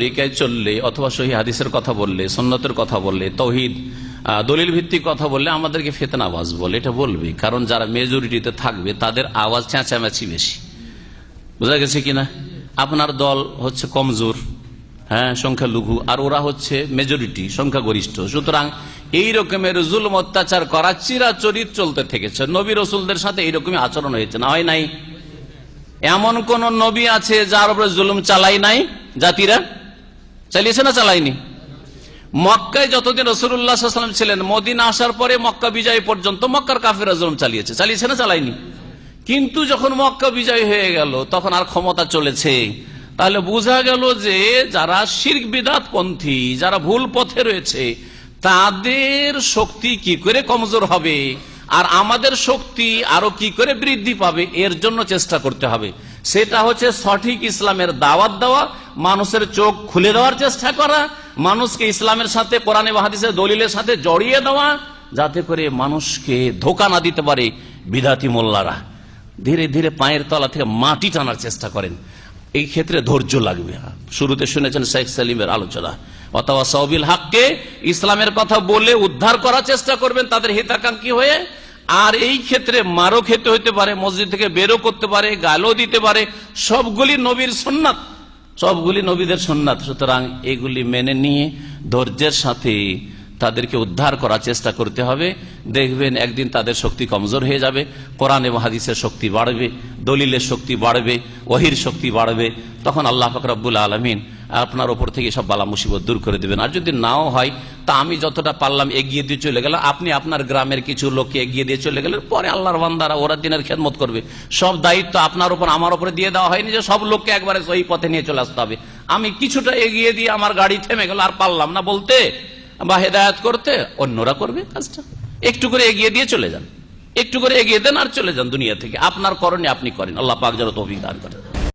তরিকায় চললে অথবা সহিহ হাদিসের কথা বললে, সুন্নতের কথা বললে, তাওহীদ দলিল ভিত্তিক কথা বললে আমাদেরকে ফিতনাবাজ বলে, এটা বলবে। কারণ যারা মেজরিটিতে থাকবে তাদের আওয়াজ চেঁচামেচি বেশি। বোঝা গেছে কিনা? আপনার দল হচ্ছে কমজোর, হ্যাঁ, সংখ্যালঘু, আর ওরা হচ্ছে মেজরিটি, সংখ্যাগরিষ্ঠ। সুতরাং এই রকমের জুলুম অত্যাচার করা চিরাচরিত চলতে থেকেছে। নবী রাসূলদের সাথে এইরকমই আচরণ হয়েছে, না হয় নাই? এমন কোন নবী আছে যার উপরে জুলুম চালাই নাই? জাতিরা চালিয়েছে না চালায়নি? মক্কায় যতদিন রাসূলুল্লাহ সাল্লাল্লাহু আলাইহি ওয়াসাল্লাম ছিলেন, মদিনা আসার পরে মক্কা বিজয় পর্যন্ত মক্কার কাফেররা জুলুম চালিয়েছে না চালায়নি? কিন্তু যখন মক্কা বিজয় হয়ে গেল তখন আর ক্ষমতা চলেছে। তাহলে বোঝা গেল যে যারা শিরক বিদআত পন্থী, যারা ভুল পথে রয়েছে, তাদের শক্তি কি করে কমজোর হবে আর আমাদের শক্তি আরো কি করে বৃদ্ধি পাবে, এর জন্য চেষ্টা করতে হবে। সেটা হচ্ছে সঠিক ইসলামের দাওয়াত দেওয়া, মানুষের চোখ খুলে দেওয়ার চেষ্টা করা, মানুষকে ইসলামের সাথে, কোরআন এবং হাদিসের দলিলের সাথে জড়িয়ে দেওয়া, যাতে করে মানুষকে ধোঁকা না দিতে পারে বিদাতি মোল্লারা। ধীরে ধীরে পায়ের তলা থেকে মাটি টানার চেষ্টা করেন। এই ক্ষেত্রে ধৈর্য লাগবে। শুরুতে শুনেছেন শেখ সালিমের আলোচনা, ওয়াতাওয়াসাউ বিল হককে, ইসলামের কথা বলে উদ্ধার করার চেষ্টা করবেন তাদের হিতাকাঙ্ক্ষী হয়ে। আর এই ক্ষেত্রে মারও খেতে হতে পারে, মসজিদ থেকে বেরো করতে পারে, গালও দিতে পারে, সবগুলি নবীর সুন্নাত, সবগুলি নবীদের সুন্নাত। সুতরাং এগুলি মেনে নিয়ে ধৈর্যের সাথে তাদেরকে উদ্ধার করার চেষ্টা করতে হবে। দেখবেন একদিন তাদের শক্তি কমজোর হয়ে যাবে, কোরআন এবং হাদিসের শক্তি বাড়বে, দলিলের শক্তি বাড়বে, ওহীর শক্তি বাড়বে। তখন আল্লাহ পাক রব্বুল আলামিন আপনার ওপর থেকে সব বালা মুসিবত দূর করে দেবেন। আর যদি নাও হয় তা আমি যতটা পারলাম এগিয়ে দিয়ে চলে গেলাম, আপনি আপনার গ্রামের কিছু লোককে এগিয়ে দিয়ে চলে গেলেন, পরে আল্লাহর বান্দারা ওরা দিনের খেদমত করবে। সব দায়িত্ব আপনার উপর আমার উপরে দিয়ে দেওয়া হয়নি যে সব লোককে একবারে সহি পথে নিয়ে চলে আসতে হবে। আমি কিছুটা এগিয়ে দিয়ে আমার গাড়ি থেমে গেল, আর পারলাম না বলতে বা হেদায়েত করতে, অন্যরা করবে কাজটা। একটু করে এগিয়ে দিয়ে চলে যান, একটু করে এগিয়ে দেন আর চলে যান দুনিয়া থেকে। আপনার করণে আপনি করেন। আল্লাহ পাক যেন তৌফিক দান করেন।